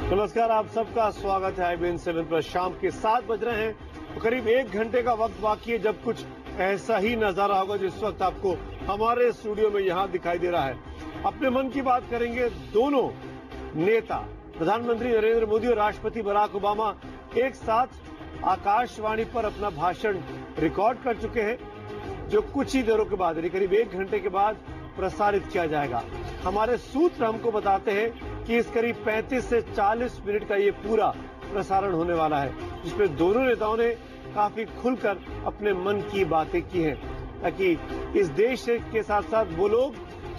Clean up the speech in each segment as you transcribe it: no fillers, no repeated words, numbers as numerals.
नमस्कार, आप सबका स्वागत है IBN 7 पर। शाम के 7 बज रहे हैं तो करीब 1 घंटे का वक्त बाकी है जब कुछ ऐसा ही नजारा होगा जिस वक्त आपको हमारे स्टूडियो में यहां दिखाई दे रहा है। अपने मन की बात करेंगे दोनों नेता, प्रधानमंत्री नरेंद्र मोदी और राष्ट्रपति बराक ओबामा एक साथ आकाशवाणी पर अपना भाषण रिकॉर्ड कर चुके हैं, जो कुछ ही देरों के बाद करीब 1 घंटे के बाद प्रसारित किया जाएगा। हमारे सूत्र हमको बताते हैं कि इस करीब 35 से 40 मिनट का ये पूरा प्रसारण होने वाला है, जिसमें दोनों नेताओं ने काफी खुलकर अपने मन की बातें की हैं, ताकि इस देश के साथ साथ वो लोग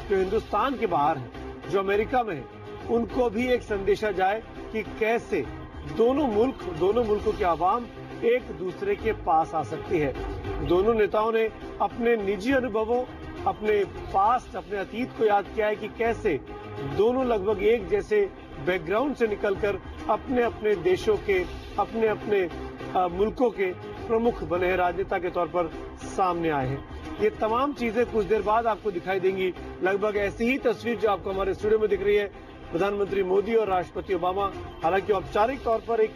जो हिंदुस्तान के बाहर हैं, जो अमेरिका में हैं, उनको भी एक संदेशा जाए कि कैसे दोनों मुल्कों की आवाम एक दूसरे के पास आ सकती है। दोनों नेताओं ने अपने निजी अनुभवों, अपने पास्ट, अपने अतीत को याद किया है कि कैसे दोनों लगभग एक जैसे बैकग्राउंड से निकलकर अपने अपने देशों के, अपने अपने मुल्कों के प्रमुख बने हैं, राजनेता के तौर पर सामने आए हैं। ये तमाम चीजें कुछ देर बाद आपको दिखाई देंगी। लगभग ऐसी ही तस्वीर जो आपको हमारे स्टूडियो में दिख रही है, प्रधानमंत्री मोदी और राष्ट्रपति ओबामा। हालांकि औपचारिक तौर पर एक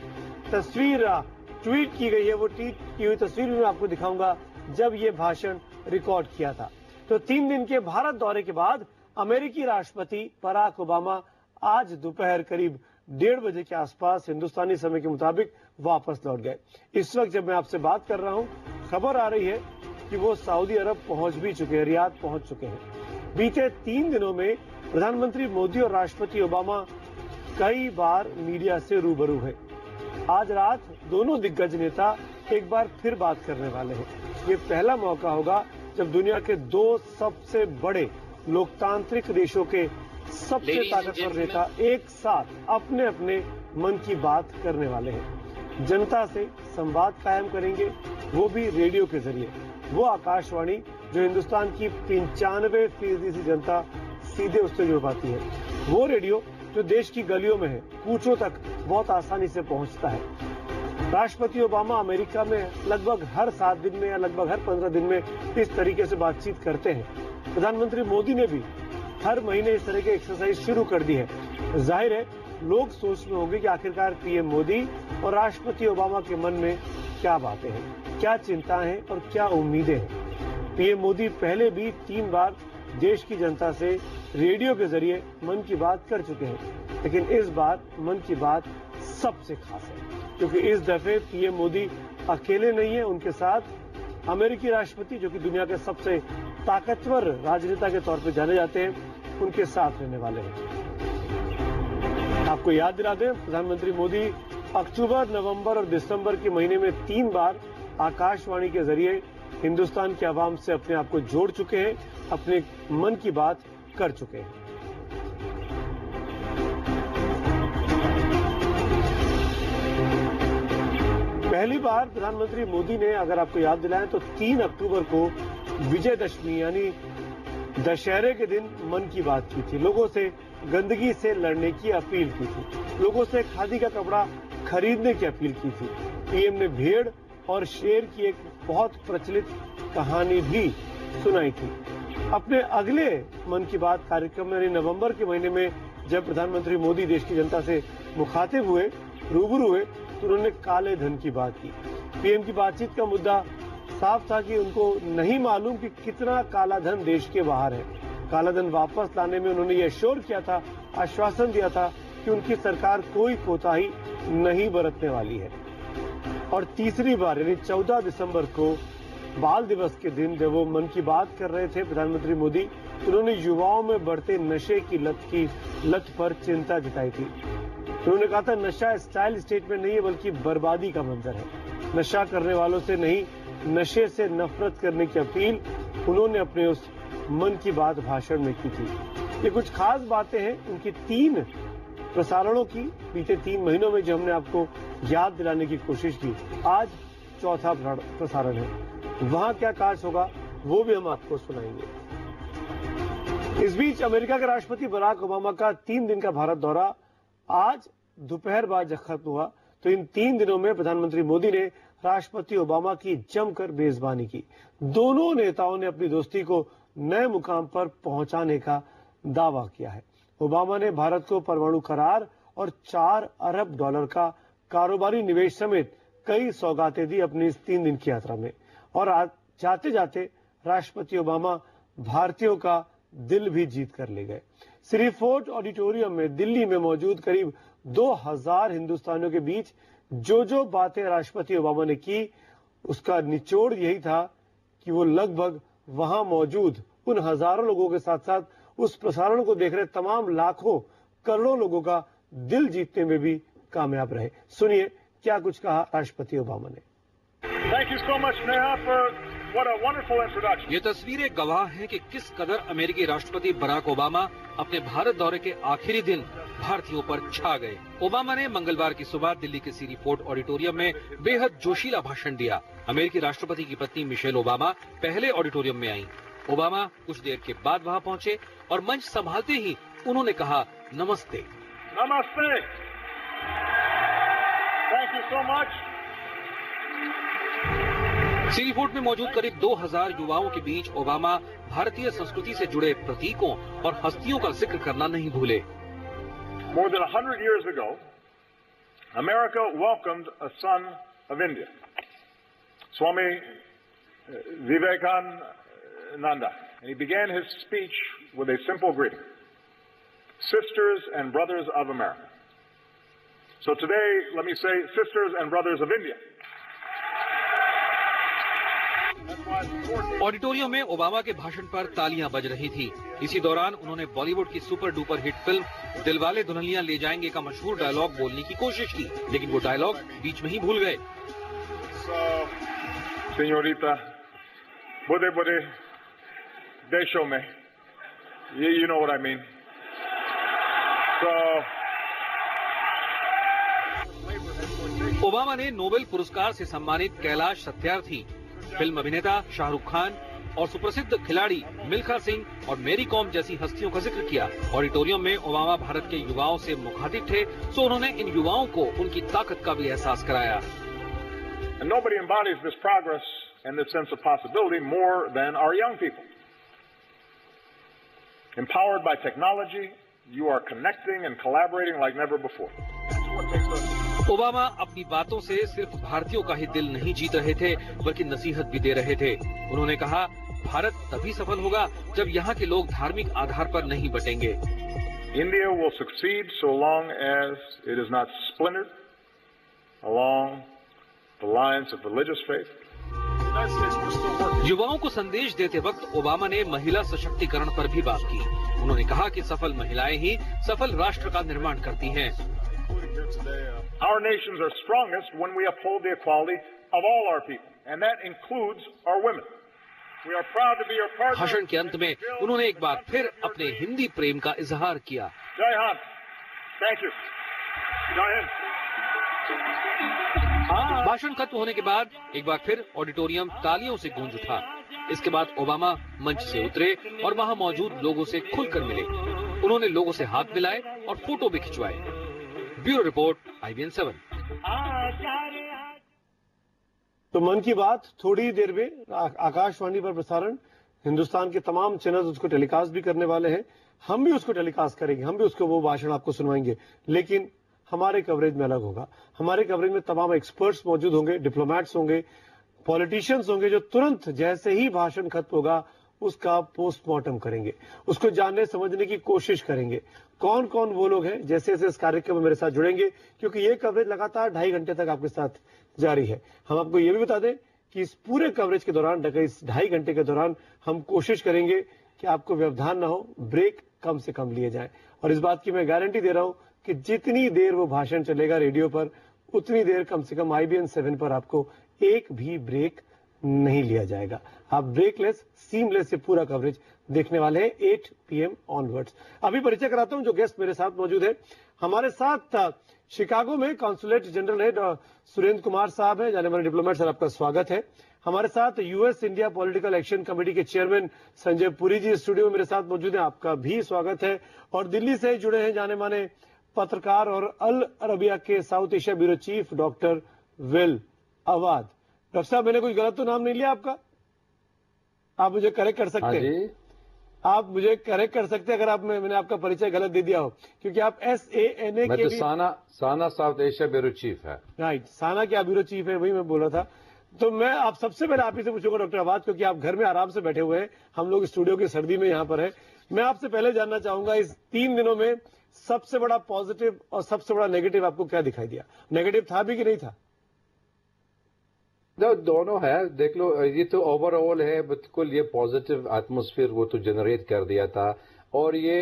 तस्वीर ट्वीट की गई है, वो ट्वीट की हुई तस्वीर भी मैं आपको दिखाऊंगा जब ये भाषण रिकॉर्ड किया था। तो 3 दिन के भारत दौरे के बाद अमेरिकी राष्ट्रपति बराक ओबामा आज दोपहर करीब 1:30 बजे के आसपास हिंदुस्तानी समय के मुताबिक वापस लौट गए। इस वक्त जब मैं आपसे बात कर रहा हूं, खबर आ रही है कि वो सऊदी अरब पहुंच भी चुके हैं, रियाद पहुंच चुके हैं। बीते 3 दिनों में प्रधानमंत्री मोदी और राष्ट्रपति ओबामा कई बार मीडिया से रूबरू है। आज रात दोनों दिग्गज नेता एक बार फिर बात करने वाले हैं। ये पहला मौका होगा जब दुनिया के 2 सबसे बड़े लोकतांत्रिक देशों के सबसे ताकतवर नेता एक साथ अपने अपने मन की बात करने वाले हैं। जनता से संवाद कायम करेंगे, वो भी रेडियो के जरिए। वो आकाशवाणी जो हिंदुस्तान की 95% जनता सीधे उससे जुड़ पाती है, वो रेडियो जो देश की गलियों में है, कूचों तक बहुत आसानी से पहुंचता है। राष्ट्रपति ओबामा अमेरिका में लगभग हर 7 दिन में या लगभग हर 15 दिन में इस तरीके से बातचीत करते हैं। प्रधानमंत्री मोदी ने भी हर महीने इस तरह की एक्सरसाइज शुरू कर दी है। जाहिर है लोग सोच में होंगे कि आखिरकार पीएम मोदी और राष्ट्रपति ओबामा के मन में क्या बातें हैं, क्या चिंताएं हैं और क्या उम्मीदें हैं। पीएम मोदी पहले भी 3 बार देश की जनता से रेडियो के जरिए मन की बात कर चुके हैं, लेकिन इस बार मन की बात सबसे खास है, क्योंकि इस दफे पीएम मोदी अकेले नहीं है, उनके साथ अमेरिकी राष्ट्रपति जो कि दुनिया के सबसे ताकतवर राजनेता के तौर पर जाने जाते हैं, उनके साथ रहने वाले हैं। आपको याद दिला दें, प्रधानमंत्री मोदी अक्टूबर, नवंबर और दिसंबर के महीने में 3 बार आकाशवाणी के जरिए हिंदुस्तान के आवाम से अपने आप को जोड़ चुके हैं, अपने मन की बात कर चुके हैं। पहली बार प्रधानमंत्री मोदी ने, अगर आपको याद दिलाएं, तो 3 अक्टूबर को विजयदशमी यानी दशहरे के दिन मन की बात की थी। लोगों से गंदगी से लड़ने की अपील की थी, लोगों से खादी का कपड़ा खरीदने की अपील की थी। पीएम ने भेड़ और शेर की एक बहुत प्रचलित कहानी भी सुनाई थी। अपने अगले मन की बात कार्यक्रम में यानी नवंबर के महीने में जब प्रधानमंत्री मोदी देश की जनता से मुखातिब हुए, रूबरू हुए, तो उन्होंने काले धन की बात की। पीएम की बातचीत का मुद्दा साफ था कि उनको नहीं मालूम कि कितना काला धन देश के बाहर है। काला धन वापस लाने में उन्होंने ये एश्योर किया था, आश्वासन दिया था कि उनकी सरकार कोई कोताही नहीं बरतने वाली है। और तीसरी बार यानी 14 दिसंबर को बाल दिवस के दिन जब वो मन की बात कर रहे थे प्रधानमंत्री मोदी, तो उन्होंने युवाओं में बढ़ते नशे की लत पर चिंता जताई थी। उन्होंने कहा था, नशा स्टाइल स्टेटमेंट नहीं है बल्कि बर्बादी का मंजर है। नशा करने वालों से नहीं, नशे से नफरत करने की अपील उन्होंने अपने उस मन की बात भाषण में की थी। ये कुछ खास बातें हैं उनकी 3 प्रसारणों की बीते 3 महीनों में जो हमने आपको याद दिलाने की कोशिश की। आज चौथा प्रसारण है, वहां क्या काज होगा वो भी हम आपको सुनाएंगे। इस बीच अमेरिका के राष्ट्रपति बराक ओबामा का 3 दिन का भारत दौरा आज दोपहर बाद जब खत्म हुआ, तो इन 3 दिनों में प्रधानमंत्री मोदी ने राष्ट्रपति ओबामा की जमकर मेजबानी की। दोनों नेताओं ने अपनी दोस्ती को नए मुकाम पर पहुंचाने का दावा किया है। ओबामा ने भारत को परमाणु करार और $4 अरब का कारोबारी निवेश समेत कई सौगातें दी अपनी इस 3 दिन की यात्रा में। और जाते जाते राष्ट्रपति ओबामा भारतीयों का दिल भी जीत कर ले गए। श्री फोर्ट ऑडिटोरियम में दिल्ली में मौजूद करीब 2000 हिंदुस्तानियों के बीच जो बातें राष्ट्रपति ओबामा ने की, उसका निचोड़ यही था कि वो लगभग वहां मौजूद उन हजारों लोगों के साथ साथ उस प्रसारण को देख रहे तमाम लाखों करोड़ों लोगों का दिल जीतने में भी कामयाब रहे। सुनिए क्या कुछ कहा राष्ट्रपति ओबामा ने। Thank you so much, Neha, for what a wonderful introduction. ये तस्वीरें गवाह हैं कि किस कदर अमेरिकी राष्ट्रपति बराक ओबामा अपने भारत दौरे के आखिरी दिन भारतीयों पर छा गए। ओबामा ने मंगलवार की सुबह दिल्ली के सीरी फोर्ट ऑडिटोरियम में बेहद जोशीला भाषण दिया। अमेरिकी राष्ट्रपति की पत्नी मिशेल ओबामा पहले ऑडिटोरियम में आईं। ओबामा कुछ देर के बाद वहां पहुंचे और मंच संभालते ही उन्होंने कहा, नमस्ते। Namaste. Thank you so much. Siri Fort में मौजूद करीब 2000 युवाओं के बीच ओबामा भारतीय संस्कृति से जुड़े प्रतीकों और हस्तियों का जिक्र करना नहीं भूले। More than 100 years ago, America welcomed a son of India, Swami Vivekananda. And he began his speech with a simple greeting: sisters and brothers of America. So today, let me say, sisters and brothers of India. Auditorium में Obama के भाषण पर तालियां बज रही थी। इसी दौरान उन्होंने बॉलीवुड की super duper hit film Dilwale Dulhania ले जाएंगे का मशहूर डायलॉग बोलने की कोशिश की, लेकिन वो डायलॉग बीच में ही भूल गए। Señorita, बड़े-बड़े देशों में, you know what I mean. Obama ने नोबेल पुरस्कार से सम्मानित कैलाश सत्यार्थी, फिल्म अभिनेता शाहरुख खान और सुप्रसिद्ध खिलाड़ी मिल्खा सिंह और मेरी कॉम जैसी हस्तियों का जिक्र किया। ऑडिटोरियम में ओबामा भारत के युवाओं से मुखातिब थे, तो उन्होंने इन युवाओं को उनकी ताकत का भी एहसास कराया। And nobody embodies this progress and this sense of possibility more than our young people. Empowered by technology, you are connecting and collaborating like never before. Obama अपनी बातों से सिर्फ भारतीयों का ही दिल नहीं जीत रहे थे, बल्कि नसीहत भी दे रहे थे। उन्होंने कहा, भारत तभी सफल होगा जब यहाँ के लोग धार्मिक आधार पर नहीं बटेंगे। India will succeed so long as it is not splintered along the lines of religious faith. युवाओं को संदेश देते वक्त ओबामा ने महिला सशक्तिकरण पर भी बात की। उन्होंने कहा कि सफल महिलाएं ही सफल राष्ट्र का निर्माण करती हैं। Our nations are strongest when we uphold the equality of all our people, and that includes our women. We are proud to be your partners. भाषण के अंत में उन्होंने एक बार फिर अपने हिंदी प्रेम का इजहार किया। जय हिंद। Thank you. जय हिंद। भाषण खत्म होने के बाद एक बार फिर ऑडिटोरियम तालियों से गूंज उठा। इसके बाद ओबामा मंच से उतरे और वहां मौजूद लोगों से खुलकर मिले। उन्होंने लोगों से हाथ मिलाए और फोटो भी खिंचवाए। Bureau report, IBN 7। तो मन की बात थोड़ी देर में आकाशवाणी पर प्रसारण, हिंदुस्तान के तमाम चैनल उसको टेलीकास्ट भी करने वाले हैं। हम भी उसको टेलीकास्ट करेंगे, हम भी उसको वो भाषण आपको सुनवाएंगे, लेकिन हमारे कवरेज में अलग होगा। हमारे कवरेज में तमाम एक्सपर्ट्स मौजूद होंगे, डिप्लोमैट्स होंगे, पॉलिटिशियंस होंगे, जो तुरंत जैसे ही भाषण खत्म होगा उसका पोस्टमार्टम करेंगे, उसको जानने समझने की कोशिश करेंगे। कौन कौन वो लोग हैं जैसे जैसे इस कार्यक्रम में मेरे साथ जुड़ेंगे, क्योंकि ये कवरेज लगातार 2.5 घंटे तक आपके साथ जारी है। हम आपको ये भी बता दें कि इस पूरे कवरेज के दौरान, इस 2.5 घंटे के दौरान हम कोशिश करेंगे कि आपको व्यवधान ना हो, ब्रेक कम से कम लिए जाए। और इस बात की मैं गारंटी दे रहा हूं कि जितनी देर वो भाषण चलेगा रेडियो पर, उतनी देर कम से कम IBN 7 पर आपको एक भी ब्रेक नहीं लिया जाएगा। आप ब्रेकलेस, सीमलेस से पूरा कवरेज देखने वाले हैं 8 PM ऑनवर्ड्स। अभी परिचय कराता हूं जो गेस्ट मेरे साथ मौजूद है। हमारे साथ शिकागो में कॉन्सुलेट जनरल है सुरेंद्र कुमार साहब है, जाने माने डिप्लोमेट। सर, आपका स्वागत है। हमारे साथ US India political action committee के चेयरमैन संजय पुरी जी स्टूडियो में मेरे साथ मौजूद है, आपका भी स्वागत है। और दिल्ली से जुड़े हैं जाने माने पत्रकार और अल अरबिया के South Asia bureau chief doctor Wael Awad. Doctor साहब, मैंने कुछ गलत तो नाम नहीं लिया आपका? आप मुझे करेक्ट कर सकते हैं? आप मुझे करेक्ट कर सकते हैं अगर आप मैंने आपका परिचय गलत दे दिया हो, क्योंकि आप SANA मैं के तो भी साना साउथ एशिया ब्यूरो चीफ है। राइट, साना के आप ब्यूरो चीफ है, वही मैं बोला था। तो मैं आप सबसे पहले आप ही से पूछूंगा डॉक्टर आवाज, क्योंकि आप घर में आराम से बैठे हुए हैं, हम लोग स्टूडियो की सर्दी में यहाँ पर है। मैं आपसे पहले जानना चाहूंगा इस 3 दिनों में सबसे बड़ा पॉजिटिव और सबसे बड़ा नेगेटिव आपको क्या दिखाई दिया? नेगेटिव था भी कि नहीं था? दोनों है, देख लो, ये तो ओवरऑल है, बिल्कुल ये पॉजिटिव एटमॉस्फेयर वो तो जनरेट कर दिया था। और ये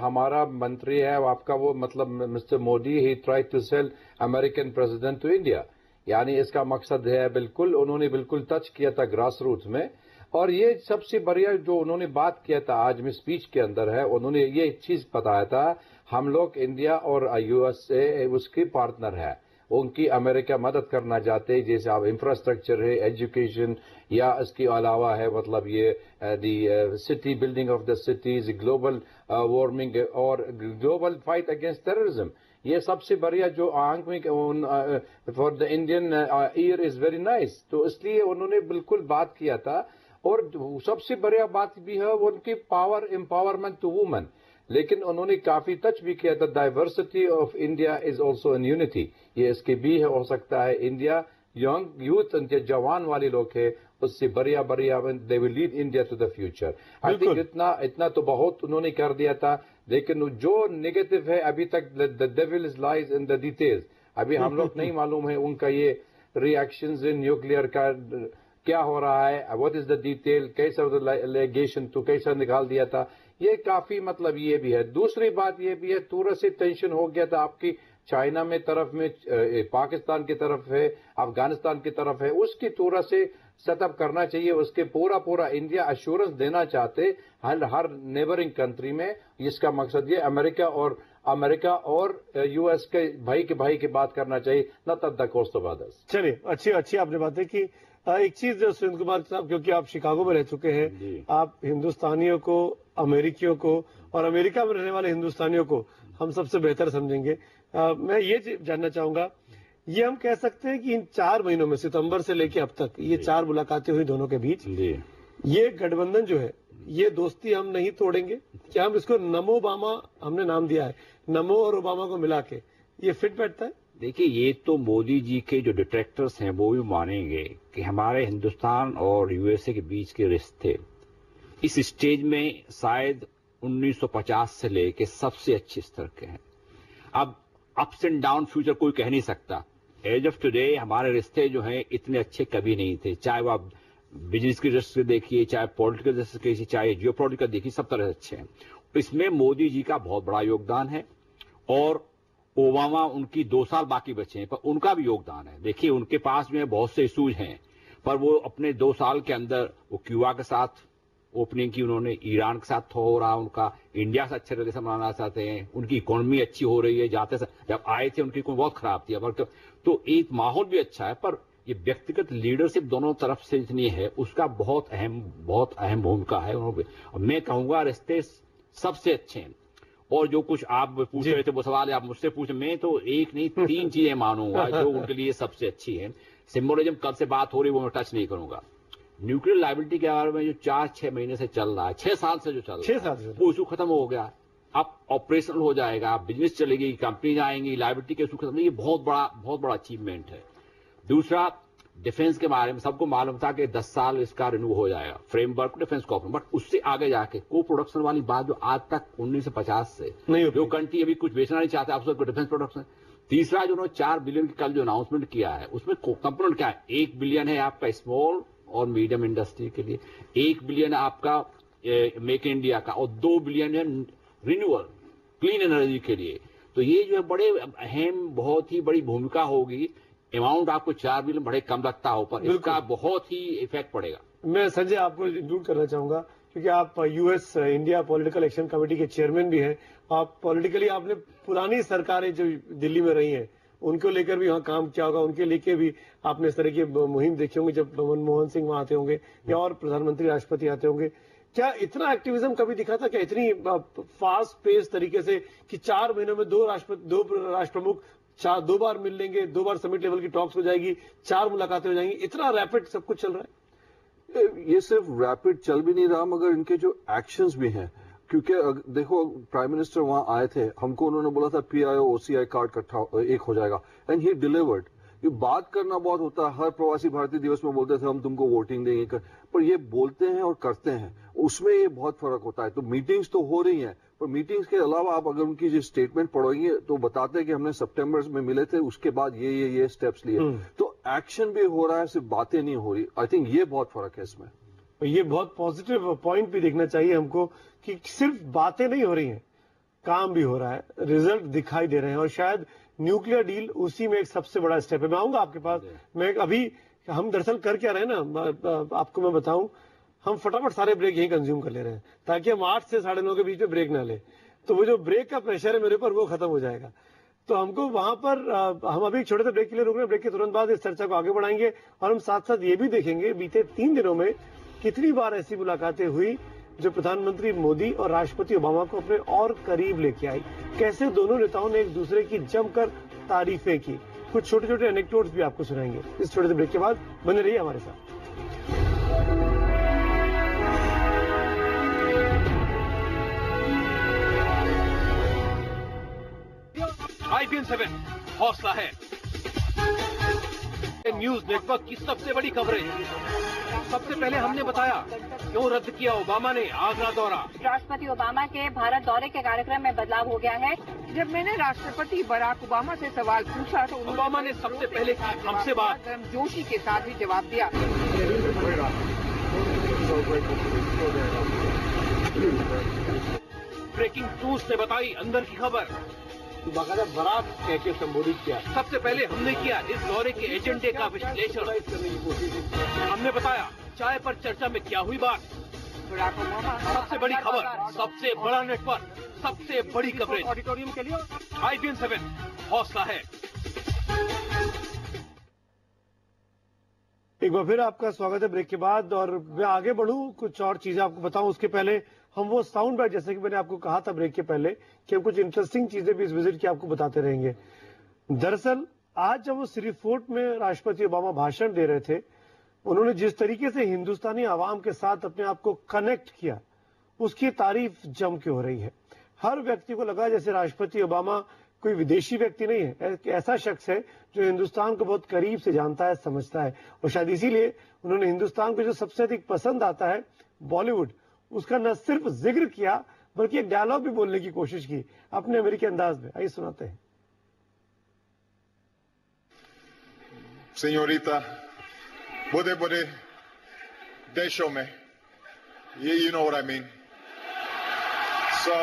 हमारा मंत्री है आपका, वो मतलब mister Modi, he try to sell American president to India, यानी इसका मकसद है बिल्कुल, उन्होंने बिल्कुल टच किया था ग्रास रूट में। और ये सबसे बढ़िया जो उन्होंने बात किया था आज में स्पीच के अंदर है, उन्होंने ये चीज बताया था, हम लोग इंडिया और USA उसके पार्टनर है, उनकी अमेरिका मदद करना चाहते हैं, जैसे आप इंफ्रास्ट्रक्चर है, एजुकेशन, या इसके अलावा है मतलब ये the city building of the cities, global warming और ग्लोबल फाइट अगेंस्ट टेररिज्म। ये सबसे बढ़िया जो आंख में for the Indian year is very nice, तो इसलिए उन्होंने बिल्कुल बात किया था। और सबसे बढ़िया बात भी है उनकी पावर एम्पावरमेंट टू वुमेन, लेकिन उन्होंने काफी टच भी किया था, diversity of India is also in unity, ये इसके भी हो सकता है इंडिया यंग यूथ जवान वाले लोग है, उससे बढ़िया they will lead India to the future. I think इतना तो बहुत उन्होंने कर दिया था, लेकिन जो नेगेटिव है अभी तक, the devil is lies in the details, अभी हम लोग नहीं मालूम है उनका ये रिएक्शंस इन न्यूक्लियर का क्या हो रहा है, व्हाट इज द डिटेल, कैसा एलिगेशन तो कैसा निकाल दिया था, ये काफी मतलब ये भी है। दूसरी बात ये भी है, थोड़ा से टेंशन हो गया था आपकी चाइना में तरफ में, पाकिस्तान की तरफ है, अफगानिस्तान की तरफ है, उसकी थोड़ा से सेटअप करना चाहिए, उसके पूरा इंडिया अश्योरेंस देना चाहते हर नेबरिंग कंट्री में। इसका मकसद ये अमेरिका और US के भाई की बात करना चाहिए, न तब द कॉस्ट ऑफ अदर्स। चलिए, अच्छी आपने बातें की। एक चीज जो सुरेंद्र कुमार साहब, क्योंकि आप शिकागो में रह चुके हैं, आप हिंदुस्तानियों को, अमेरिकियों को और अमेरिका में रहने वाले हिंदुस्तानियों को हम सबसे बेहतर समझेंगे। मैं ये जानना चाहूंगा, ये हम कह सकते हैं कि इन 4 महीनों में, सितंबर से लेकर अब तक, ये 4 मुलाकातें हुई दोनों के बीच, ये गठबंधन जो है, ये दोस्ती हम नहीं तोड़ेंगे? क्या हम इसको नमो ओबामा हमने नाम दिया है, नमो और ओबामा को मिला के ये फिट बैठता है? देखिए, ये तो मोदी जी के जो डिट्रैक्टर्स हैं वो भी मानेंगे कि हमारे हिंदुस्तान और USA के बीच के रिश्ते इस स्टेज में शायद 1950 से लेके सबसे अच्छे स्तर के हैं। अब अप्स एंड डाउन फ्यूचर कोई कह नहीं सकता। एज ऑफ टुडे हमारे रिश्ते जो हैं इतने अच्छे कभी नहीं थे, चाहे वो आप बिजनेस के रिश्ते देखिए, चाहे पॉलिटिकल रिश्ते देखिए, चाहे जियो पॉलिटिकल देखिए, सब तरह अच्छे हैं। इसमें मोदी जी का बहुत बड़ा योगदान है, और ओबामा उनकी 2 साल बाकी बचे हैं, पर उनका भी योगदान है। देखिए, उनके पास में बहुत से इशूज हैं, पर वो अपने 2 साल के अंदर वो क्यूबा के साथ ओपनिंग की उन्होंने, ईरान के साथ हो रहा उनका, इंडिया से अच्छे रिलेशन बनाना चाहते हैं, उनकी इकोनॉमी अच्छी हो रही है, जाते जब आए थे उनकी इकोनॉमी बहुत खराब थी, पर तो एक माहौल भी अच्छा है। पर ये व्यक्तिगत लीडरशिप दोनों तरफ से जितनी है उसका बहुत अहम भूमिका है। और मैं कहूंगा रिश्ते सबसे अच्छे हैं। और जो कुछ आप पूछ रहे थे वो सवाल आप मुझसे पूछे, मैं तो एक नहीं 3 चीजें मानूंगा जो उनके लिए सबसे अच्छी है। सिंबोलिज्म कल से बात हो रही है वो मैं टच नहीं करूंगा। न्यूक्लियर लायबिलिटी के बारे में जो 4-6 महीने से चल रहा है, 6 साल से जो चल रहा है, वो इशू खत्म हो गया, अब ऑपरेशनल हो जाएगा, बिजनेस चलेगी, कंपनी आएंगी, लायबिलिटी के इशू खत्म, ये बहुत बड़ा अचीवमेंट है। दूसरा, डिफेंस के बारे में सबको मालूम था कि 10 साल इसका रिन्यू हो जाएगा, फ्रेमवर्क डिफेंस कॉर्पोरेशन, बट उससे आगे जाके को प्रोडक्शन वाली बात जो आज तक 1950 से जो कंट्री अभी कुछ बेचना नहीं चाहते आप डिफेंस प्रोडक्शन। तीसरा, जो उन्होंने 4 बिलियन की कल जो अनाउंसमेंट किया है, उसमें कंपोनेंट क्या है? 1 बिलियन है आपका स्मॉल और मीडियम इंडस्ट्री के लिए, 1 बिलियन है आपका मेक इन इंडिया का, और 2 बिलियन है रिन्यूअल क्लीन एनर्जी के लिए। तो ये जो है बड़े अहम, बहुत ही बड़ी भूमिका होगी। अमाउंट आपको 4 बिलियन बड़े कम लगता हो, पर इसका बहुत ही इफेक्ट पड़ेगा। मैं संजय आपको इंक्लूड करना चाहूंगा, क्योंकि आप US India political action committee के चेयरमैन भी हैं। आप पॉलिटिकली आपने पुरानी सरकारें जो दिल्ली में रही हैं उनको लेकर भी वहाँ काम किया होगा, उनके लेके भी आपने इस तरह की मुहिम देखी होंगी जब मनमोहन सिंह वहां आते होंगे या और प्रधानमंत्री राष्ट्रपति आते होंगे। क्या इतना एक्टिविज्म कभी दिखा था? क्या इतनी फास्ट पेस तरीके से कि 4 महीनों में 2 राष्ट्र प्रमुख 2 बार मिल लेंगे, 2 बार समिट लेवल की टॉक्स हो जाएगी, 4 मुलाकातें हो जाएंगी, इतना रैपिड सब कुछ चल रहा है? ये सिर्फ रैपिड चल भी नहीं रहा, मगर इनके जो एक्शंस भी हैं, क्योंकि देखो प्राइम मिनिस्टर वहां आए थे, हमको उन्होंने बोला था PIO OCI कार्ड इकट्ठा एक हो जाएगा, एंड ही डिलीवर्ड। ये बात करना बहुत होता है, हर प्रवासी भारतीय दिवस में बोलते थे हम तुमको वोटिंग देंगे, पर ये बोलते हैं और करते हैं, उसमें ये बहुत फर्क होता है। तो मीटिंग्स तो हो रही हैं, पर मीटिंग्स के अलावा आप अगर उनकी जो स्टेटमेंट पढ़ोगे तो बताते हैं कि हमने सितंबर में मिले थे, उसके बाद ये स्टेप्स लिए। तो एक्शन भी हो रहा है, सिर्फ बातें नहीं हो रही। आई थिंक ये बहुत फर्क है इसमें। ये बहुत पॉजिटिव पॉइंट भी देखना चाहिए हमको कि सिर्फ बातें नहीं हो रही हैं, काम भी हो रहा है, रिजल्ट दिखाई दे रहे हैं, और शायद न्यूक्लियर डील उसी में एक सबसे बड़ा स्टेप है। मैं आऊंगा आपके पास। मैं अभी हम दरअसल कर क्या रहे हैं ना, आपको मैं बताऊं, हम फटाफट सारे ब्रेक यही कंज्यूम कर ले रहे हैं ताकि हम 8 से 9:30 के बीच में ब्रेक ना ले, तो वो जो ब्रेक का प्रेशर है मेरे ऊपर वो खत्म हो जाएगा। तो हमको वहां पर हम अभी एक छोटे से ब्रेक के लिए रुक रहे हैं। ब्रेक के तुरंत बाद इस चर्चा को आगे बढ़ाएंगे और हम साथ साथ ये भी देखेंगे बीते 3 दिनों में कितनी बार ऐसी मुलाकातें हुई जो प्रधानमंत्री मोदी और राष्ट्रपति ओबामा को अपने और करीब लेके आई, कैसे दोनों नेताओं ने एक दूसरे की जमकर तारीफें की। कुछ छोटे छोटे एनेक्डोट्स भी आपको सुनाएंगे इस छोटे से ब्रेक के बाद। बने रहिए हमारे साथ। IBN 7 हौसला है न्यूज नेटवर्क की सबसे बड़ी कवरेज। सबसे पहले हमने बताया क्यों रद्द किया ओबामा ने आगरा दौरा। राष्ट्रपति ओबामा के भारत दौरे के कार्यक्रम में बदलाव हो गया है। जब मैंने राष्ट्रपति बराक ओबामा से सवाल पूछा तो ओबामा ने सबसे पहले हमसे बात जोशी के साथ ही जवाब दिया। ब्रेकिंग न्यूज ने बताई अंदर की खबर। बाकायदा बरात कह के संबोधित किया। सबसे पहले हमने किया इस दौरे के एजेंडे का विश्लेषण। हमने बताया चाय पर चर्चा में क्या हुई बात। बराक ओबामा सबसे बड़ी खबर, सबसे बड़ा नेटवर्क, सबसे बड़ी कवरेज। ऑडिटोरियम के लिए IBN 7 हौसला है। एक बार फिर आपका स्वागत है ब्रेक के बाद, और मैं आगे बढ़ूं, कुछ और चीजें आपको बताऊं उसके पहले हम वो साउंड बाइट, जैसे कि मैंने आपको कहा था ब्रेक के पहले कि हम कुछ इंटरेस्टिंग चीजें भी इस विजिट की आपको बताते रहेंगे। दरअसल आज जब वो सिरी फोर्ट में राष्ट्रपति ओबामा भाषण दे रहे थे, उन्होंने जिस तरीके से हिंदुस्तानी आवाम के साथ अपने आप को कनेक्ट किया, उसकी तारीफ जम के हो रही है। हर व्यक्ति को लगा जैसे राष्ट्रपति ओबामा कोई विदेशी व्यक्ति नहीं है, ऐसा शख्स है जो हिंदुस्तान को बहुत करीब से जानता है, समझता है, और शायद इसीलिए उन्होंने हिंदुस्तान को जो सबसे अधिक पसंद आता है बॉलीवुड, उसका न सिर्फ जिक्र किया बल्कि एक डायलॉग भी बोलने की कोशिश की अपने अमेरिकी अंदाज में। आइए सुनाते हैं। Señorita, बड़े देशों में, you know what I mean. So,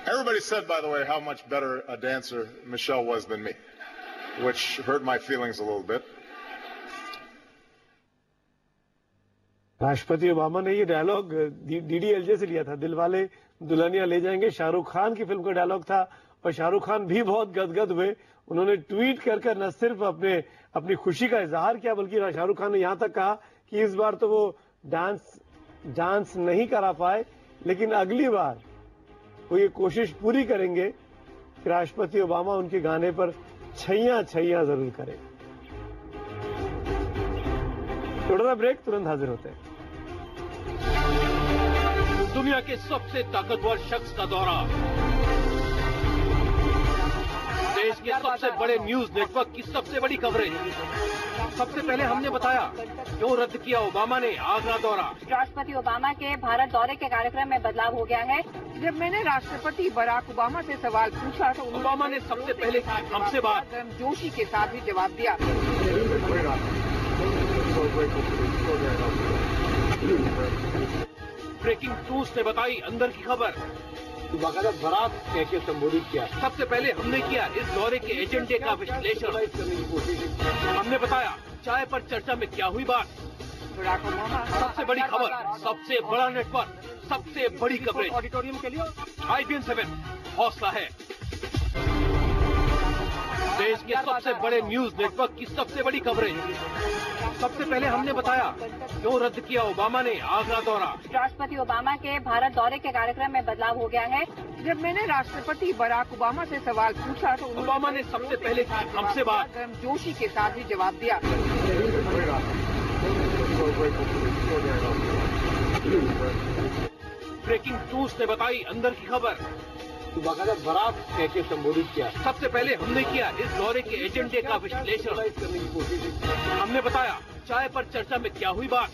everybody said, by the way, how much better a dancer Michelle was than me, which hurt my feelings a little bit. राष्ट्रपति ओबामा ने ये डायलॉग DDLJ से लिया था, दिलवाले दुल्हनिया ले जाएंगे, शाहरुख खान की फिल्म का डायलॉग था, और शाहरुख खान भी बहुत गदगद हुए। उन्होंने ट्वीट कर न सिर्फ अपनी खुशी का इजहार किया, बल्कि शाहरुख खान ने यहां तक कहा कि इस बार तो वो डांस नहीं करा पाए, लेकिन अगली बार वो ये कोशिश पूरी करेंगे कि राष्ट्रपति ओबामा उनके गाने पर छैया छैया जरूर करें। थोड़ा ब्रेक, तुरंत हाजिर होते हैं। दुनिया के सबसे ताकतवर शख्स का दौरा। देश के सबसे बड़े न्यूज नेटवर्क की सबसे बड़ी कवरेज। सबसे पहले हमने बताया क्यों रद्द किया ओबामा ने आगरा दौरा। राष्ट्रपति ओबामा के भारत दौरे के कार्यक्रम में बदलाव हो गया है। जब मैंने राष्ट्रपति बराक ओबामा से सवाल पूछा तो ओबामा ने सबसे पहले हमसे बात जोशी के साथ ही जवाब दिया। ब्रेकिंग न्यूज ने बताई अंदर की खबर। बाकायदा बरात कह के संबोधित किया। सबसे पहले हमने किया इस दौरे के एजेंडे का विश्लेषण। हमने बताया चाय पर चर्चा में क्या हुई बात। बराक ओबामा सबसे बड़ी खबर, सबसे बड़ा नेटवर्क, सबसे बड़ी कवरेज। ऑडिटोरियम के लिए IBN 7 हौसला है। देश के सबसे बड़े न्यूज नेटवर्क की सबसे बड़ी कवरेज। सबसे पहले हमने बताया क्यों रद्द किया ओबामा ने आगरा दौरा। राष्ट्रपति ओबामा के भारत दौरे के कार्यक्रम में बदलाव हो गया है। जब मैंने राष्ट्रपति बराक ओबामा से सवाल पूछा तो ओबामा ने सबसे पहले की हमसे बात गर्मजोशी के साथ ही जवाब दिया। ब्रेकिंग न्यूज ने बताई अंदर की खबर। बाकायदा बरात कह के संबोधित किया। सबसे पहले हमने किया इस दौरे के एजेंडे का विश्लेषण करने की कोशिश। हमने बताया चाय पर चर्चा में क्या हुई बात।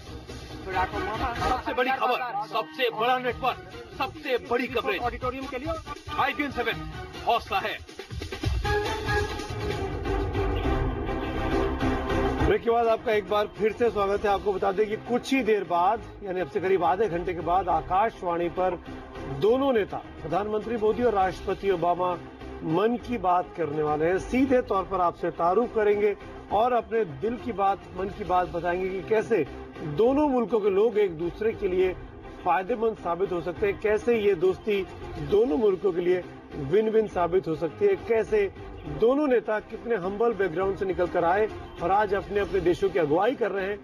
बराक ओबामा सबसे बड़ी खबर, सबसे बड़ा नेटवर्क, सबसे बड़ी कवरेज। ऑडिटोरियम के लिए IBN 7 हौसला है। ब्रेक के बाद आपका एक बार फिर से स्वागत है। आपको बता दें कि कुछ ही देर बाद यानी अब से करीब आधे घंटे के बाद आकाशवाणी पर दोनों नेता प्रधानमंत्री मोदी और राष्ट्रपति ओबामा मन की बात करने वाले हैं। सीधे तौर पर आपसे तारुफ करेंगे और अपने दिल की बात, मन की बात बताएंगे कि कैसे दोनों मुल्कों के लोग एक दूसरे के लिए फायदेमंद साबित हो सकते हैं, कैसे ये दोस्ती दोनों मुल्कों के लिए विन विन साबित हो सकती है, कैसे दोनों नेता कितने हम्बल बैकग्राउंड से निकलकर आए और आज अपने अपने देशों की अगुवाई कर रहे हैं।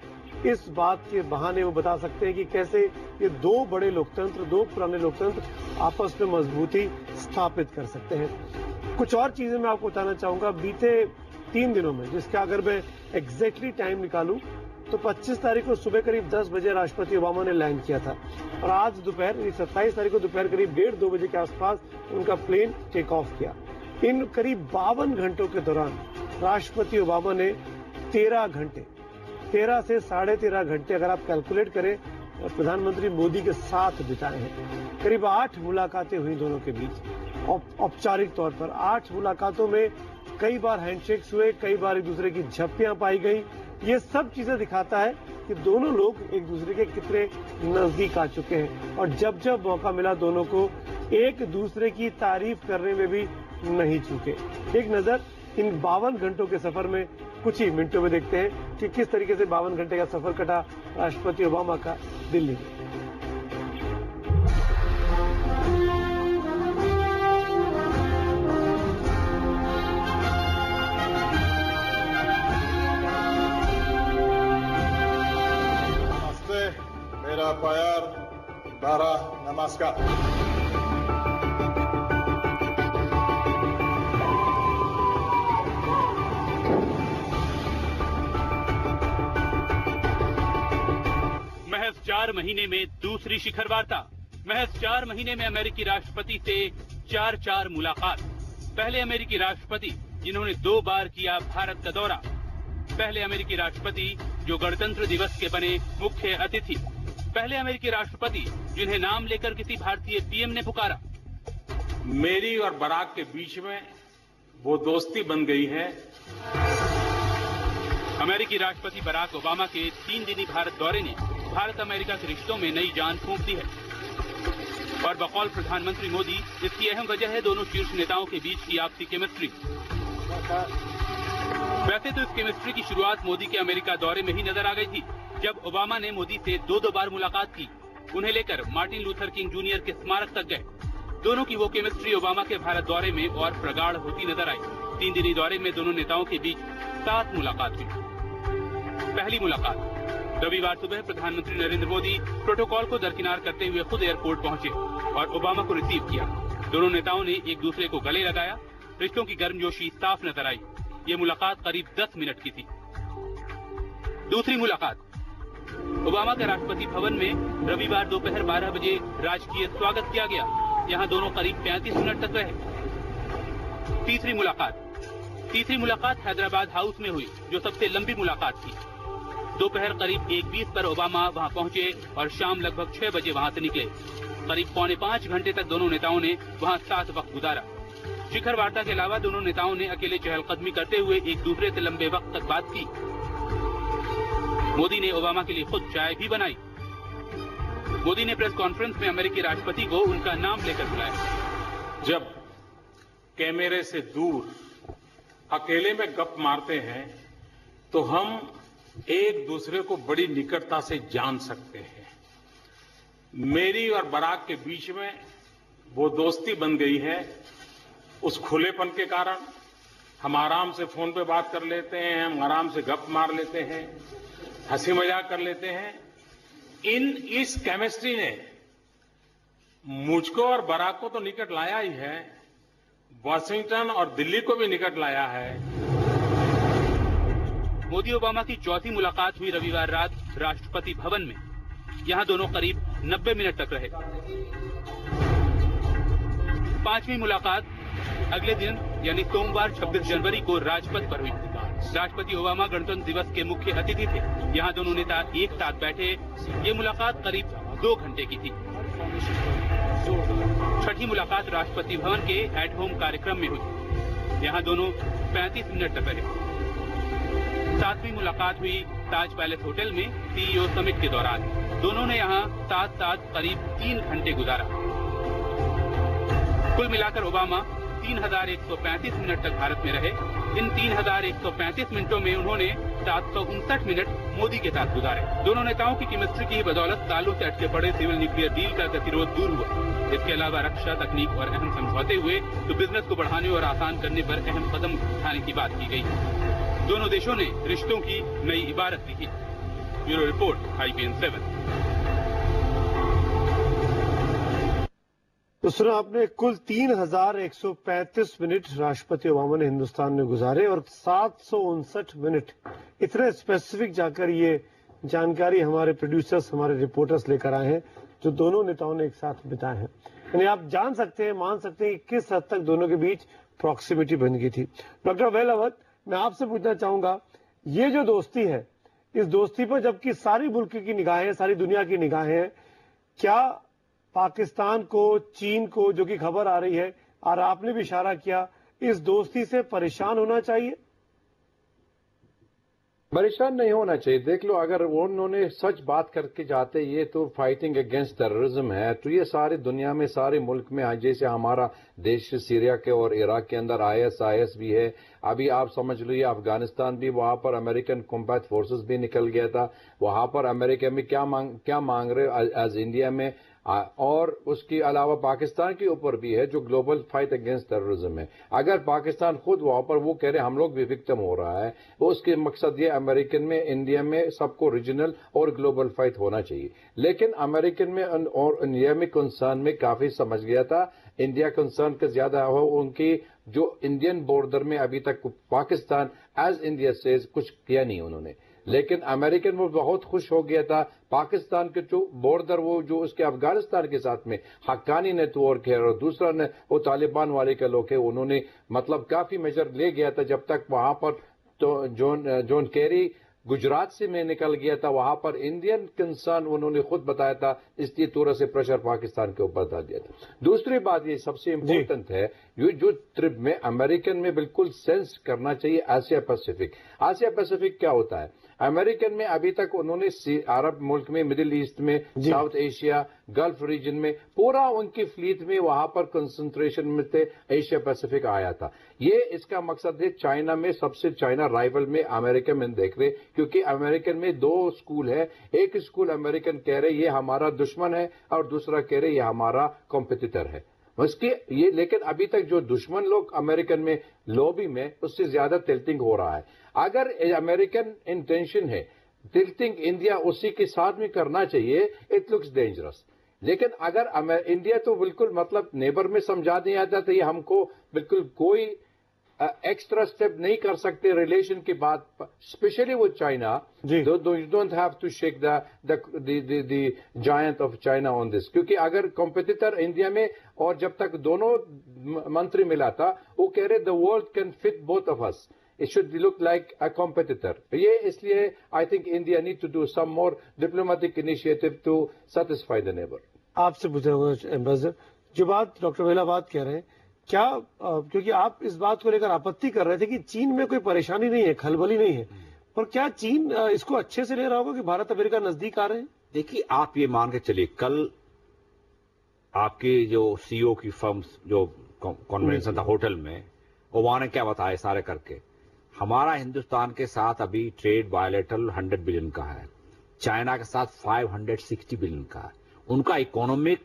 इस बात के बहाने वो बता सकते हैं कि कैसे ये दो बड़े लोकतंत्र, दो पुराने लोकतंत्र आपस में मजबूती स्थापित कर सकते हैं। कुछ और चीजें मैं आपको बताना चाहूंगा। बीते 3 दिनों में, जिसका अगर मैं एग्जैक्टली टाइम निकालूं तो 25 तारीख को सुबह करीब 10 बजे राष्ट्रपति ओबामा ने लैंड किया था और आज दोपहर 27 तारीख को दोपहर करीब 1:30-2 बजे के आसपास उनका प्लेन टेक ऑफ किया। इन करीब 52 घंटों के दौरान राष्ट्रपति ओबामा ने 13 से 13.5 घंटे अगर आप कैलकुलेट करें और प्रधानमंत्री मोदी के साथ बिताए हैं। करीब 8 मुलाकातें हुई दोनों के बीच औपचारिक तौर पर। 8 मुलाकातों में कई बार हैंडशेक्स हुए, कई बार एक दूसरे की झप्पियां पाई गई। ये सब चीजें दिखाता है कि दोनों लोग एक दूसरे के कितने नजदीक आ चुके हैं और जब जब मौका मिला दोनों को एक दूसरे की तारीफ करने में भी नहीं चूके। एक नजर इन 52 घंटों के सफर में कुछ ही मिनटों में देखते हैं कि किस तरीके से 52 घंटे का सफर कटा राष्ट्रपति ओबामा का दिल्ली में। नमस्ते, मेरा प्यार भरा नमस्कार। महज 4 महीने में दूसरी शिखर वार्ता। महज 4 महीने में अमेरिकी राष्ट्रपति से 4 मुलाकात। पहले अमेरिकी राष्ट्रपति जिन्होंने 2 बार किया भारत का दौरा। पहले अमेरिकी राष्ट्रपति जो गणतंत्र दिवस के बने मुख्य अतिथि। पहले अमेरिकी राष्ट्रपति जिन्हें नाम लेकर किसी भारतीय पीएम ने पुकारा। मेरी और बराक के बीच में वो दोस्ती बन गई है। अमेरिकी राष्ट्रपति बराक ओबामा के 3 दिनी भारत दौरे ने भारत अमेरिका के रिश्तों में नई जान फूंक दी है और बकौल प्रधानमंत्री मोदी इसकी अहम वजह है दोनों शीर्ष नेताओं के बीच की आपसी केमिस्ट्री। वैसे तो इस केमिस्ट्री की शुरुआत मोदी के अमेरिका दौरे में ही नजर आ गई थी, जब ओबामा ने मोदी से 2 बार मुलाकात की। उन्हें लेकर मार्टिन लूथर किंग जूनियर के स्मारक तक गए। दोनों की वो केमिस्ट्री ओबामा के भारत दौरे में और प्रगाढ़ होती नजर आई। 3 दिनी दौरे में दोनों नेताओं के बीच 7 मुलाकात हुई। पहली मुलाकात रविवार सुबह प्रधानमंत्री नरेंद्र मोदी प्रोटोकॉल को दरकिनार करते हुए खुद एयरपोर्ट पहुंचे और ओबामा को रिसीव किया। दोनों नेताओं ने एक दूसरे को गले लगाया। रिश्तों की गर्मजोशी साफ नजर आई। ये मुलाकात करीब 10 मिनट की थी। दूसरी मुलाकात ओबामा के राष्ट्रपति भवन में रविवार दोपहर 12 बजे राजकीय स्वागत किया गया। यहाँ दोनों करीब 35 मिनट तक रहे। तीसरी मुलाकात हैदराबाद हाउस में हुई, जो सबसे लंबी मुलाकात थी। दोपहर करीब 1:20 पर ओबामा वहां पहुंचे और शाम लगभग 6 बजे वहां से निकले। करीब 4.25 घंटे तक दोनों नेताओं ने वहां साथ वक्त गुजारा। शिखर वार्ता के अलावा दोनों नेताओं ने अकेले चहलकदमी करते हुए एक दूसरे से लंबे वक्त तक बात की। मोदी ने ओबामा के लिए खुद चाय भी बनाई। मोदी ने प्रेस कॉन्फ्रेंस में अमेरिकी राष्ट्रपति को उनका नाम लेकर बुलाया। जब कैमरे से दूर अकेले में गप मारते हैं तो हम एक दूसरे को बड़ी निकटता से जान सकते हैं। मेरी और बराक के बीच में वो दोस्ती बन गई है उस खुलेपन के कारण, हम आराम से फोन पे बात कर लेते हैं, हम आराम से गप मार लेते हैं, हंसी मजाक कर लेते हैं। इस केमिस्ट्री ने मुझको और बराक को तो निकट लाया ही है, वाशिंगटन और दिल्ली को भी निकट लाया है। मोदी ओबामा की चौथी मुलाकात हुई रविवार रात राष्ट्रपति भवन में। यहां दोनों करीब 90 मिनट तक रहे। पांचवी मुलाकात अगले दिन यानी सोमवार 26 जनवरी को राजपथ पर हुई। राष्ट्रपति ओबामा गणतंत्र दिवस के मुख्य अतिथि थे। यहां दोनों नेता एक साथ बैठे। ये मुलाकात करीब 2 घंटे की थी। छठी मुलाकात राष्ट्रपति भवन के एट होम कार्यक्रम में हुई। यहां दोनों 35 मिनट तक रहे। सातवीं मुलाकात हुई ताज पैलेस होटल में सीईओ समिट के दौरान। दोनों ने यहां साथ करीब 3 घंटे गुजारा। कुल मिलाकर ओबामा 3135 मिनट तक भारत में रहे। इन 3135 मिनटों में उन्होंने 759 मिनट मोदी के साथ गुजारे। दोनों नेताओं की केमिस्ट्री की बदौलत सालों से अटके पड़े सिविल न्यूक्लियर डील का गतिरोध दूर हुआ। इसके अलावा रक्षा तकनीक और अहम समझौते हुए तो बिजनेस को बढ़ाने और आसान करने पर अहम कदम उठाने की बात की गई। दोनों देशों ने रिश्तों की नई इबारत लिखी। Bureau report, IBN 7। तो सुना आपने, कुल 3135 मिनट राष्ट्रपति ओबामा ने हिंदुस्तान में गुजारे और 759 मिनट। इतने स्पेसिफिक जाकर ये जानकारी हमारे प्रोड्यूसर्स, हमारे रिपोर्टर्स लेकर आए हैं जो दोनों नेताओं ने एक साथ बिताए हैं। यानी आप जान सकते हैं, मान सकते हैं कि किस हद तक दोनों के बीच प्रॉक्सिमिटी बन गई थी। डॉक्टर वेलावत, मैं आपसे पूछना चाहूंगा, ये जो दोस्ती है, इस दोस्ती पर जबकि सारी मुल्क की निगाहें, सारी दुनिया की निगाहें हैं, क्या पाकिस्तान को, चीन को, जो कि खबर आ रही है और आपने भी इशारा किया, इस दोस्ती से परेशान होना चाहिए? परेशान नहीं होना चाहिए। देख लो, अगर उन्होंने सच बात करके जाते ये तो फाइटिंग अगेंस्ट टेररिज्म है, तो ये सारी दुनिया में, सारे मुल्क में, जैसे हमारा देश सीरिया के और इराक के अंदर ISIS भी है। अभी आप समझ लीजिए अफगानिस्तान भी, वहां पर अमेरिकन कॉम्बैट फोर्सेस भी निकल गया था। वहां पर अमेरिका में क्या मांग रहे एज इंडिया में, और उसके अलावा पाकिस्तान के ऊपर भी है जो ग्लोबल फाइट अगेंस्ट टेररिज्म है। अगर पाकिस्तान खुद वहां पर वो कह रहे हम लोग भी विक्टिम हो रहा है, उसके मकसद ये अमेरिकन में, इंडिया में सबको रीजनल और ग्लोबल फाइट होना चाहिए। लेकिन अमेरिकन में और इंडिया में कंसर्न में काफी समझ गया था। इंडिया कंसर्न का ज्यादा हो उनकी जो इंडियन बॉर्डर में अभी तक पाकिस्तान एज इंडिया से कुछ किया नहीं उन्होंने। लेकिन अमेरिकन वो बहुत खुश हो गया था। पाकिस्तान के जो बॉर्डर, वो जो उसके अफगानिस्तान के साथ में हक्कानी नेटवर्क है और दूसरा ने वो तालिबान वाले के लोग है, उन्होंने मतलब काफी मेजर ले गया था। जब तक वहां पर तो जॉन केरी गुजरात से में निकल गया था, वहां पर इंडियन कंसर्न उन्होंने खुद बताया था, इसलिए थोड़ा से प्रेशर पाकिस्तान के ऊपर डाल दिया था। दूसरी बात ये सबसे इम्पोर्टेंट है, ये जो ट्रिप में अमेरिकन में बिल्कुल सेंस करना चाहिए एशिया पैसिफिक। एशिया पैसिफिक क्या होता है? अमेरिकन में अभी तक उन्होंने अरब मुल्क में, मिडिल ईस्ट में, साउथ एशिया, गल्फ रीजन में पूरा उनकी फ्लीट में वहां पर कंसंट्रेशन में थे। एशिया पैसिफिक आया था। ये इसका मकसद है चाइना में, सबसे चाइना राइवल में अमेरिका में देख रहे, क्योंकि अमेरिकन में 2 स्कूल है। एक स्कूल अमेरिकन कह रहे ये हमारा दुश्मन है और दूसरा कह रहे ये हमारा कॉम्पिटिटर है। उसके ये, लेकिन अभी तक जो दुश्मन लोग अमेरिकन में लॉबी में, उससे ज्यादा टिल्टिंग हो रहा है। अगर अमेरिकन इंटेंशन है टिल्टिंग इंडिया उसी के साथ में करना चाहिए, इट लुक्स डेंजरस। लेकिन अगर इंडिया तो बिल्कुल मतलब नेबर में समझा नहीं आता तो ये हमको बिल्कुल कोई एक्स्ट्रा स्टेप नहीं कर सकते रिलेशन की बात, स्पेशली वो China. You don't have to shake the giant of China on this, क्योंकि अगर कॉम्पिटिटर इंडिया में, और जब तक दोनों मंत्री मिला था वो कह रहे the world can fit both of us, it should look like a competitor. ये इसलिए I think India need to do some more diplomatic initiative to satisfy the neighbor. आपसे पूछूंगा एम्बेसडर, जो बात डॉक्टर वेलावत कह रहे हैं, क्या क्योंकि आप इस बात को लेकर आपत्ति कर रहे थे कि चीन में कोई परेशानी नहीं है, खलबली नहीं है, पर क्या चीन इसको अच्छे से ले रहा होगा कि भारत अमेरिका नजदीक आ रहे हैं? देखिए, आप ये मान के चलिए, कल आपके जो CEO की फर्म जो कॉन्वेंशन था होटल में, ओबामा ने क्या बताया सारे करके, हमारा हिंदुस्तान के साथ अभी ट्रेड बायलैटरल 100 बिलियन का है, चाइना के साथ 560 बिलियन का है। उनका इकोनॉमिक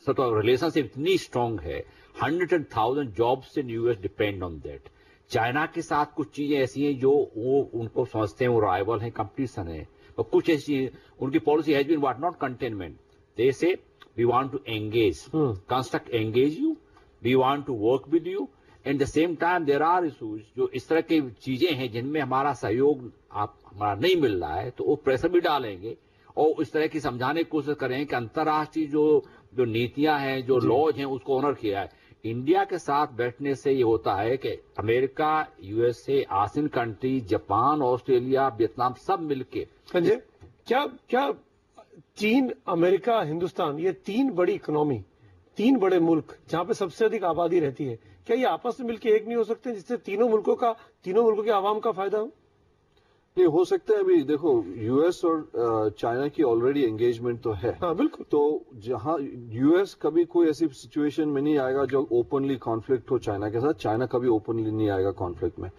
रिलेशनशिप इतनी स्ट्रांग है, 100,000 jobs in US depend on that. China के साथ कुछ चीजें ऐसी हैं जो वो उनको समझते हैं वो राइवल है, कंपटीशन है, और कुछ ऐसी उनकी policy has been what not containment. They say we want to engage, construct engage you, we want to work with you, at the same time there are issues जो इस तरह की चीजें हैं जिनमें हमारा सहयोग हमारा नहीं मिल रहा है, तो वो प्रेशर भी डालेंगे और इस तरह की समझाने की कोशिश करें कि अंतर्राष्ट्रीय जो नीतियां हैं, जो लॉज हैं, उसको ऑनर किया है। इंडिया के साथ बैठने से ये होता है कि America, USA, ASEAN country, Japan, Australia, Vietnam सब मिलके संजय, क्या चीन, अमेरिका, हिंदुस्तान, ये तीन बड़ी इकोनॉमी, तीन बड़े मुल्क जहां पे सबसे अधिक आबादी रहती है, क्या ये आपस में मिलकर एक नहीं हो सकते जिससे तीनों मुल्कों के आवाम का फायदा हो? ये हो सकता है। अभी देखो, यूएस और चाइना की ऑलरेडी एंगेजमेंट तो है। हाँ, बिल्कुल। तो जहां यूएस कभी कोई ऐसी सिचुएशन में नहीं आएगा जो ओपनली कॉन्फ्लिक्ट हो चाइना के साथ, चाइना कभी ओपनली नहीं आएगा कॉन्फ्लिक्ट में।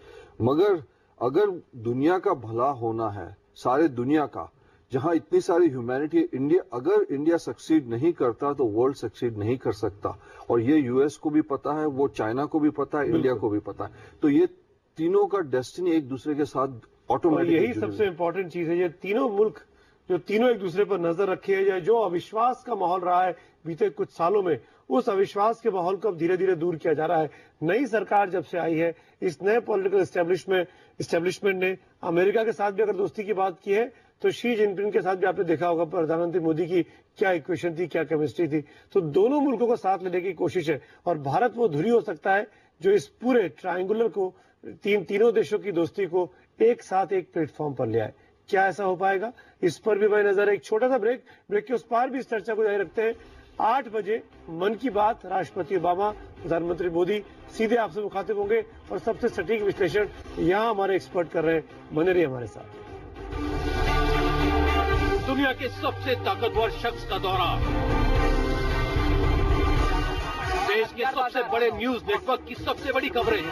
मगर अगर दुनिया का भला होना है, सारे दुनिया का, जहां इतनी सारी ह्यूमैनिटी, अगर इंडिया सक्सीड नहीं करता तो वर्ल्ड सक्सीड नहीं कर सकता, और ये यूएस को भी पता है, वो चाइना को भी पता है, इंडिया को भी पता है। तो ये तीनों का डेस्टिनी एक दूसरे के साथ ऑटोमेटिक, यही सबसे इंपॉर्टेंट चीज है। ये तीनों मुल्क जो तीनों एक दूसरे पर नजर रखे हैं, जो अविश्वास का माहौल रहा है बीते कुछ सालों में, उस अविश्वास के माहौल को अब धीरे धीरे दूर किया जा रहा है। नई सरकार जब से आई है, इस नए पॉलिटिकल एस्टेब्लिशमेंट ने अमेरिका के साथ भी अगर दोस्ती की बात की है, तो शी जिनपिंग के साथ भी आपने देखा होगा प्रधानमंत्री मोदी की क्या इक्वेशन थी, क्या केमिस्ट्री थी। तो दोनों मुल्कों को साथ लेने की कोशिश है, और भारत वो धुरी हो सकता है जो इस पूरे ट्रायंगुलर को, तीनों देशों की दोस्ती को एक साथ एक प्लेटफॉर्म पर ले आए। क्या ऐसा हो पाएगा, इस पर भी भाई नजर है। एक छोटा सा ब्रेक के उस पार भी इस चर्चा को जारी रखते हैं। 8 बजे मन की बात, राष्ट्रपति ओबामा, प्रधानमंत्री मोदी सीधे आपसे मुखातिब होंगे, और सबसे सटीक विश्लेषण यहाँ हमारे एक्सपर्ट कर रहे हैं। बने रहिए हमारे साथ। दुनिया के सबसे ताकतवर शख्स का दौरा, देश के सबसे बड़े न्यूज नेटवर्क की सबसे बड़ी कवरेज।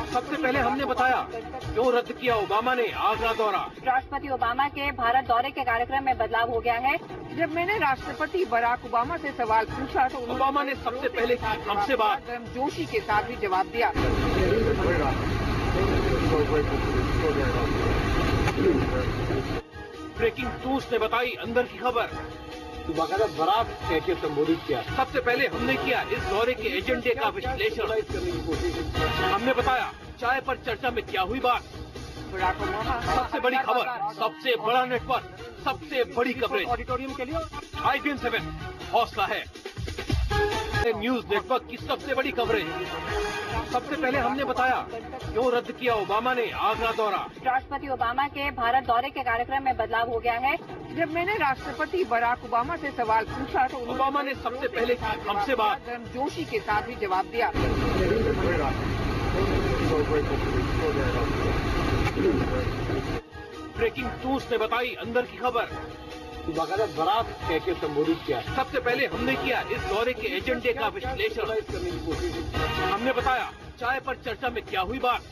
सबसे पहले हमने बताया क्यों रद्द किया ओबामा ने आगरा दौरा। राष्ट्रपति ओबामा के भारत दौरे के कार्यक्रम में बदलाव हो गया है। जब मैंने राष्ट्रपति बराक ओबामा से सवाल पूछा तो ओबामा ने सबसे पहले की हमसे बात जोशी के साथ भी जवाब दिया। ब्रेकिंग न्यूज ने बताई अंदर की खबर, बाकायदा बरात कह के संबोधित किया। सबसे पहले हमने किया इस दौरे के एजेंडे का विश्लेषण करने की कोशिश। हमने बताया चाय पर चर्चा में क्या हुई बात, सबसे बड़ी खबर, सबसे बड़ा नेटवर्क, सबसे बड़ी कवरेज। ऑडिटोरियम के लिए IBN 7 हौसला है न्यूज नेटवर्क की सबसे बड़ी कवरेज। सबसे पहले हमने बताया क्यों रद्द किया ओबामा ने आगरा दौरा। राष्ट्रपति ओबामा के भारत दौरे के कार्यक्रम में बदलाव हो गया है। जब मैंने राष्ट्रपति बराक ओबामा से सवाल पूछा तो ओबामा ने सबसे पहले की हमसे बात जोशी के साथ भी जवाब दिया। ब्रेकिंग न्यूज ने बताई अंदर की खबर, बाकायदा बरात कह के संबोधित किया। सबसे पहले हमने किया इस दौरे के एजेंडे का विश्लेषण करने की कोशिश। हमने बताया चाय पर चर्चा में क्या हुई बात,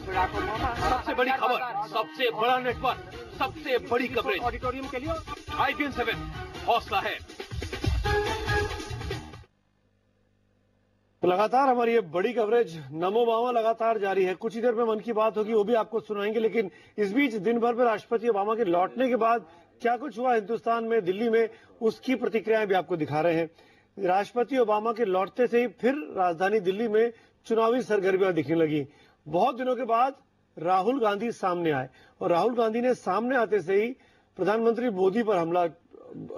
सबसे बड़ी खबर, सबसे बड़ा नेटवर्क, सबसे बड़ी कवरेज। ऑडिटोरियम के लिए IBN 7 हौसला है। लगातार हमारी ये बड़ी कवरेज नमो ओबामा लगातार जारी है। कुछ ही देर में मन की बात होगी, वो भी आपको सुनाएंगे। लेकिन इस बीच दिन भर में राष्ट्रपति ओबामा के लौटने के बाद क्या कुछ हुआ हिंदुस्तान में, दिल्ली में, उसकी प्रतिक्रियाएं भी आपको दिखा रहे हैं। राष्ट्रपति ओबामा के लौटते से ही फिर राजधानी दिल्ली में चुनावी सरगर्मियां दिखने लगी। बहुत दिनों के बाद राहुल गांधी सामने आए, और राहुल गांधी ने सामने आते से ही प्रधानमंत्री मोदी पर हमला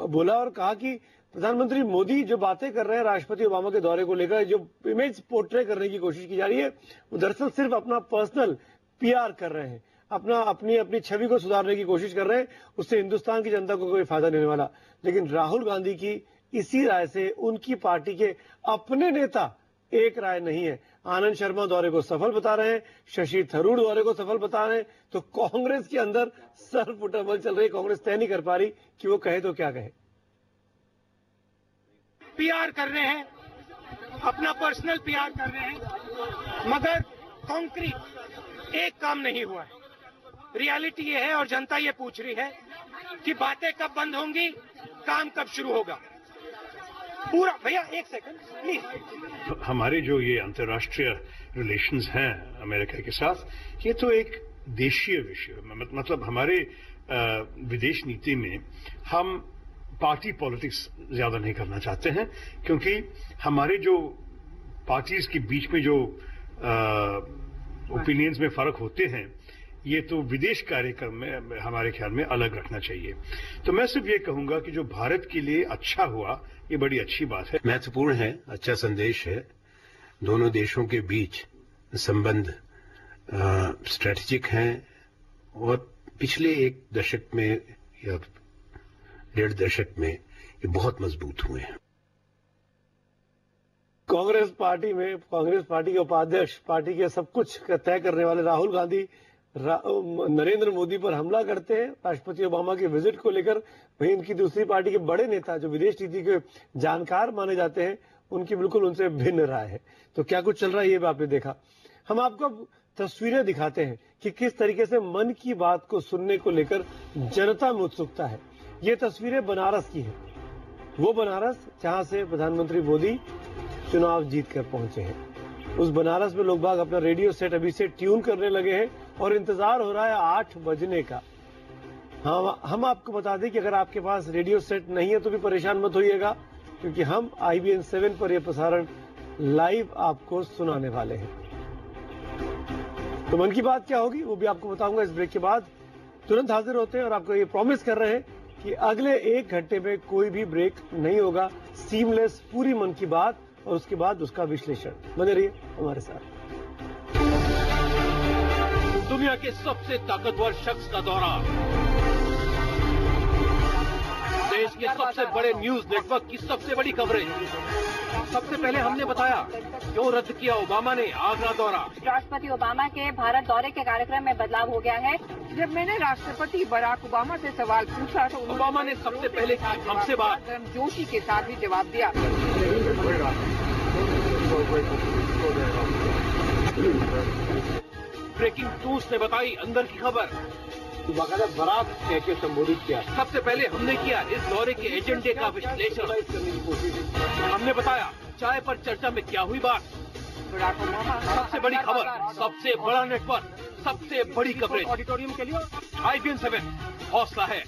बोला और कहा कि प्रधानमंत्री मोदी जो बातें कर रहे हैं राष्ट्रपति ओबामा के दौरे को लेकर, जो इमेज पोर्ट्रे करने की कोशिश की जा रही है, वो दरअसल सिर्फ अपना पर्सनल PR कर रहे हैं, अपनी छवि को सुधारने की कोशिश कर रहे हैं। उससे हिंदुस्तान की जनता को कोई फायदा नहीं होने वाला। लेकिन राहुल गांधी की इसी राय से उनकी पार्टी के अपने नेता एक राय नहीं है। आनंद शर्मा दौरे को सफल बता रहे हैं, शशि थरूर दौरे को सफल बता रहे हैं, तो कांग्रेस के अंदर सर फुटबॉल चल रही। कांग्रेस तय नहीं कर पा रही कि वो कहे तो क्या कहे। PR कर रहे हैं, अपना पर्सनल PR कर रहे हैं, मगर कॉन्क्रीट एक काम नहीं हुआ है। रियलिटी ये है और जनता ये पूछ रही है कि बातें कब बंद होंगी, काम कब शुरू होगा। पूरा भैया एक सेकंड प्लीज। हमारे जो ये अंतर्राष्ट्रीय रिलेशंस हैं अमेरिका के साथ, ये तो एक देशीय विषय, मतलब हमारे विदेश नीति में हम पार्टी पॉलिटिक्स ज्यादा नहीं करना चाहते हैं, क्योंकि हमारे जो पार्टीज के बीच में जो ओपिनियंस में फर्क होते हैं, ये तो विदेश कार्यक्रम में हमारे ख्याल में अलग रखना चाहिए। तो मैं सिर्फ ये कहूंगा कि जो भारत के लिए अच्छा हुआ, ये बड़ी अच्छी बात है, महत्वपूर्ण है, अच्छा संदेश है। दोनों देशों के बीच संबंध स्ट्रेटेजिक हैं और पिछले एक दशक में या 1.5 दशक में ये बहुत मजबूत हुए हैं। कांग्रेस पार्टी के उपाध्यक्ष, पार्टी के सब कुछ तय करने वाले राहुल गांधी नरेंद्र मोदी पर हमला करते हैं राष्ट्रपति ओबामा के विजिट को लेकर। वहीं इनकी दूसरी पार्टी के बड़े नेता जो विदेश नीति के जानकार माने जाते हैं, उनकी बिल्कुल उनसे भिन्न राय है। तो क्या कुछ चल रहा है ये भी आपने देखा। हम आपको तस्वीरें दिखाते हैं कि किस तरीके से मन की बात को सुनने को लेकर जनता में उत्सुकता है। ये तस्वीरें बनारस की है, वो बनारस जहां से प्रधानमंत्री मोदी चुनाव जीतकर पहुंचे हैं। उस बनारस में लोग बाग अपना रेडियो सेट अभी से ट्यून करने लगे हैं और इंतजार हो रहा है 8 बजने का। हम आपको बता दें कि अगर आपके पास रेडियो सेट नहीं है तो भी परेशान मत होइएगा, क्योंकि हम IBN 7 पर यह प्रसारण लाइव आपको सुनाने वाले हैं। तो मन की बात क्या होगी वो भी आपको बताऊंगा इस ब्रेक के बाद। तुरंत हाजिर होते हैं और आपको ये प्रॉमिस कर रहे हैं कि अगले 1 घंटे में कोई भी ब्रेक नहीं होगा। सीमलेस पूरी मन की बात और उसके बाद उसका विश्लेषण। बने रहिए हमारे साथ। दुनिया के सबसे ताकतवर शख्स का दौरा, देश के सबसे बड़े न्यूज नेटवर्क की सबसे बड़ी कवरेज। सबसे पहले हमने बताया क्यों रद्द किया ओबामा ने आगरा दौरा। राष्ट्रपति ओबामा के भारत दौरे के कार्यक्रम में बदलाव हो गया है। जब मैंने राष्ट्रपति बराक ओबामा से सवाल पूछा तो ओबामा ने सबसे पहले की हमसे बात जोशी के साथ ही जवाब दिया। ब्रेकिंग न्यूज ने बताई अंदर की खबर, बाकायदा बरात कह के संबोधित किया। सबसे पहले हमने किया इस दौरे के एजेंडे का विश्लेषण। हमने बताया चाय पर चर्चा में क्या हुई बात। सबसे बड़ी खबर, सबसे बड़ा नेटवर्क, सबसे बड़ी कवरेज। ऑडिटोरियम के लिए IBN 7 हौसला है,